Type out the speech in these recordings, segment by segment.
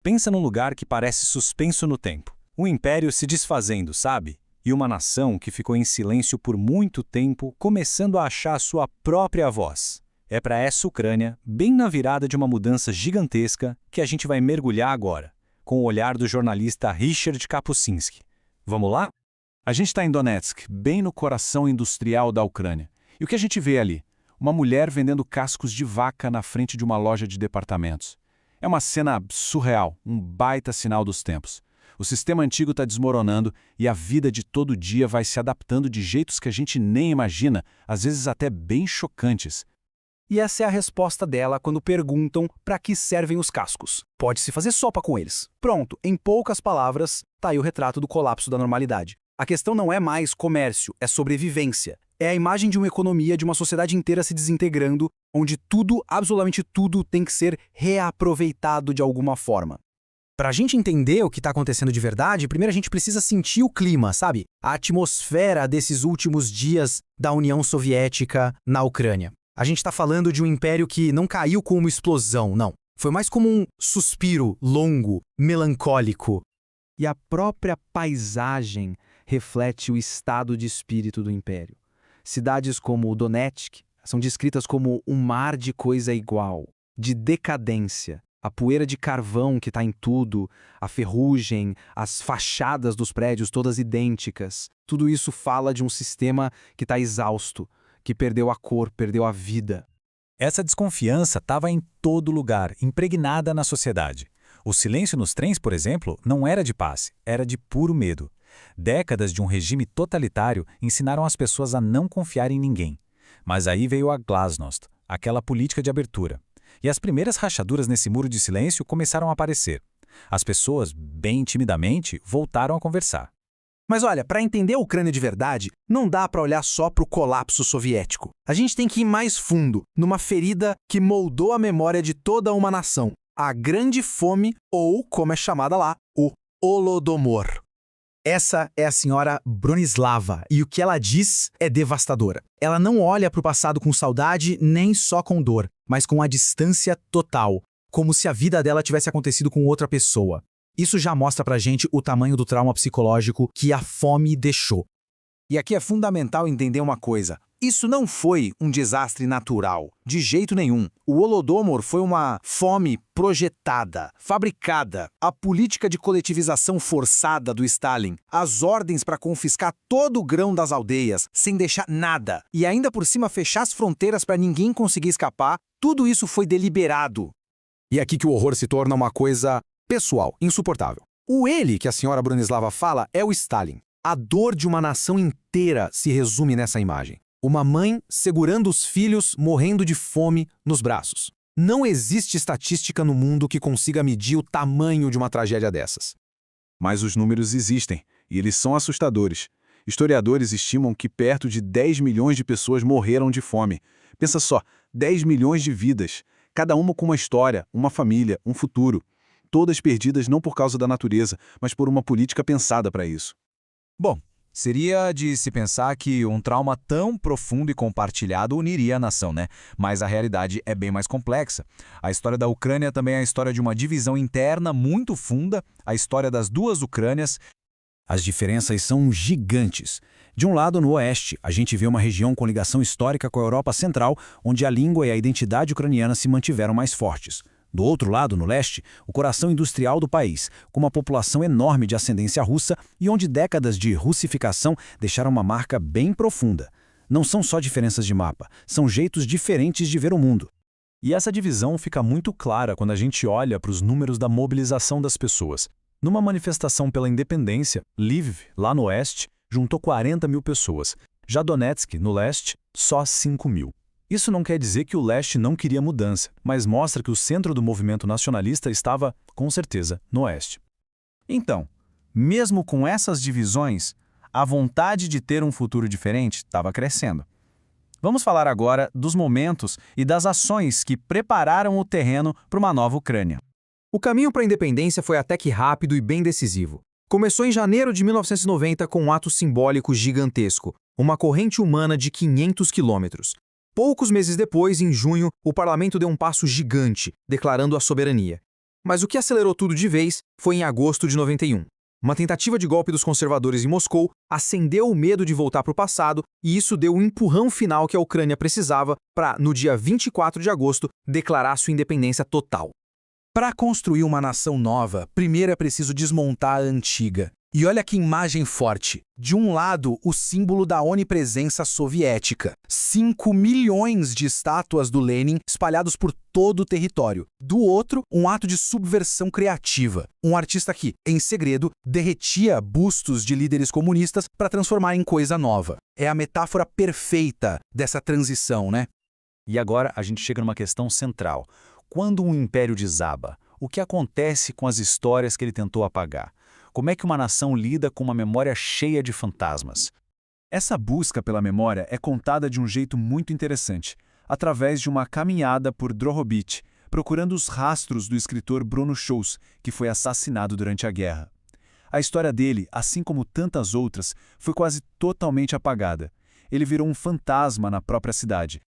Pensa num lugar que parece suspenso no tempo. Um império se desfazendo, sabe? E uma nação que ficou em silêncio por muito tempo, começando a achar sua própria voz. É para essa Ucrânia, bem na virada de uma mudança gigantesca, que a gente vai mergulhar agora, com o olhar do jornalista Richard Kapuscinski. Vamos lá? A gente está em Donetsk, bem no coração industrial da Ucrânia. E o que a gente vê ali? Uma mulher vendendo cascos de vaca na frente de uma loja de departamentos. É uma cena surreal, um baita sinal dos tempos. O sistema antigo está desmoronando e a vida de todo dia vai se adaptando de jeitos que a gente nem imagina, às vezes até bem chocantes. E essa é a resposta dela quando perguntam para que servem os cascos. Pode-se fazer sopa com eles. Pronto, em poucas palavras, tá aí o retrato do colapso da normalidade. A questão não é mais comércio, é sobrevivência. É a imagem de uma economia, de uma sociedade inteira se desintegrando, onde tudo, absolutamente tudo, tem que ser reaproveitado de alguma forma. Para a gente entender o que está acontecendo de verdade, primeiro a gente precisa sentir o clima, sabe? A atmosfera desses últimos dias da União Soviética na Ucrânia. A gente está falando de um império que não caiu como uma explosão, não. Foi mais como um suspiro longo, melancólico. E a própria paisagem reflete o estado de espírito do império. Cidades como Donetsk são descritas como um mar de coisa igual, de decadência. A poeira de carvão que está em tudo, a ferrugem, as fachadas dos prédios todas idênticas. Tudo isso fala de um sistema que está exausto, que perdeu a cor, perdeu a vida. Essa desconfiança estava em todo lugar, impregnada na sociedade. O silêncio nos trens, por exemplo, não era de paz, era de puro medo. Décadas de um regime totalitário ensinaram as pessoas a não confiar em ninguém. Mas aí veio a glasnost, aquela política de abertura. E as primeiras rachaduras nesse muro de silêncio começaram a aparecer. As pessoas, bem timidamente, voltaram a conversar. Mas olha, para entender a Ucrânia de verdade, não dá para olhar só para o colapso soviético. A gente tem que ir mais fundo, numa ferida que moldou a memória de toda uma nação. A Grande Fome, ou, como é chamada lá, o Holodomor. Essa é a senhora Bronislava, e o que ela diz é devastadora. Ela não olha para o passado com saudade, nem só com dor, mas com a distância total, como se a vida dela tivesse acontecido com outra pessoa. Isso já mostra pra gente o tamanho do trauma psicológico que a fome deixou. E aqui é fundamental entender uma coisa. Isso não foi um desastre natural, de jeito nenhum. O Holodomor foi uma fome projetada, fabricada, a política de coletivização forçada do Stalin, as ordens para confiscar todo o grão das aldeias, sem deixar nada, e ainda por cima fechar as fronteiras para ninguém conseguir escapar, tudo isso foi deliberado. E é aqui que o horror se torna uma coisa pessoal, insuportável. O ele que a senhora Bronislava fala é o Stalin. A dor de uma nação inteira se resume nessa imagem. Uma mãe segurando os filhos morrendo de fome nos braços. Não existe estatística no mundo que consiga medir o tamanho de uma tragédia dessas. Mas os números existem, e eles são assustadores. Historiadores estimam que perto de 10 milhões de pessoas morreram de fome. Pensa só, 10 milhões de vidas, cada uma com uma história, uma família, um futuro. Todas perdidas não por causa da natureza, mas por uma política pensada para isso. Bom, seria de se pensar que um trauma tão profundo e compartilhado uniria a nação, né? Mas a realidade é bem mais complexa. A história da Ucrânia também é a história de uma divisão interna muito funda, a história das duas Ucrânias. As diferenças são gigantes. De um lado, no oeste, a gente vê uma região com ligação histórica com a Europa Central, onde a língua e a identidade ucraniana se mantiveram mais fortes. Do outro lado, no leste, o coração industrial do país, com uma população enorme de ascendência russa e onde décadas de russificação deixaram uma marca bem profunda. Não são só diferenças de mapa, são jeitos diferentes de ver o mundo. E essa divisão fica muito clara quando a gente olha para os números da mobilização das pessoas. Numa manifestação pela independência, Lviv, lá no oeste, juntou 40 mil pessoas. Já Donetsk, no leste, só 5 mil. Isso não quer dizer que o leste não queria mudança, mas mostra que o centro do movimento nacionalista estava, com certeza, no oeste. Então, mesmo com essas divisões, a vontade de ter um futuro diferente estava crescendo. Vamos falar agora dos momentos e das ações que prepararam o terreno para uma nova Ucrânia. O caminho para a independência foi até que rápido e bem decisivo. Começou em janeiro de 1990 com um ato simbólico gigantesco, uma corrente humana de 500 quilômetros. Poucos meses depois, em junho, o parlamento deu um passo gigante, declarando a soberania. Mas o que acelerou tudo de vez foi em agosto de 91. Uma tentativa de golpe dos conservadores em Moscou acendeu o medo de voltar para o passado e isso deu o empurrão final que a Ucrânia precisava para, no dia 24 de agosto, declarar sua independência total. Para construir uma nação nova, primeiro é preciso desmontar a antiga. E olha que imagem forte. De um lado, o símbolo da onipresença soviética. 5 milhões de estátuas do Lenin espalhados por todo o território. Do outro, um ato de subversão criativa. Um artista que, em segredo, derretia bustos de líderes comunistas para transformar em coisa nova. É a metáfora perfeita dessa transição, né? E agora a gente chega numa questão central. Quando um império desaba, o que acontece com as histórias que ele tentou apagar? Como é que uma nação lida com uma memória cheia de fantasmas? Essa busca pela memória é contada de um jeito muito interessante, através de uma caminhada por Drohobych, procurando os rastros do escritor Bruno Schulz, que foi assassinado durante a guerra. A história dele, assim como tantas outras, foi quase totalmente apagada. Ele virou um fantasma na própria cidade.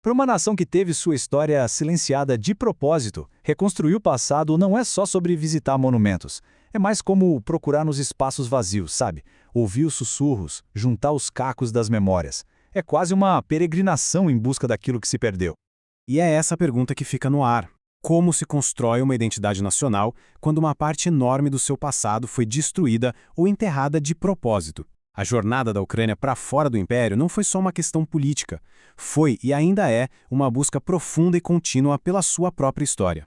Para uma nação que teve sua história silenciada de propósito, reconstruir o passado não é só sobre visitar monumentos. É mais como procurar nos espaços vazios, sabe? Ouvir os sussurros, juntar os cacos das memórias. É quase uma peregrinação em busca daquilo que se perdeu. E é essa pergunta que fica no ar. Como se constrói uma identidade nacional quando uma parte enorme do seu passado foi destruída ou enterrada de propósito? A jornada da Ucrânia para fora do Império não foi só uma questão política. Foi e ainda é uma busca profunda e contínua pela sua própria história.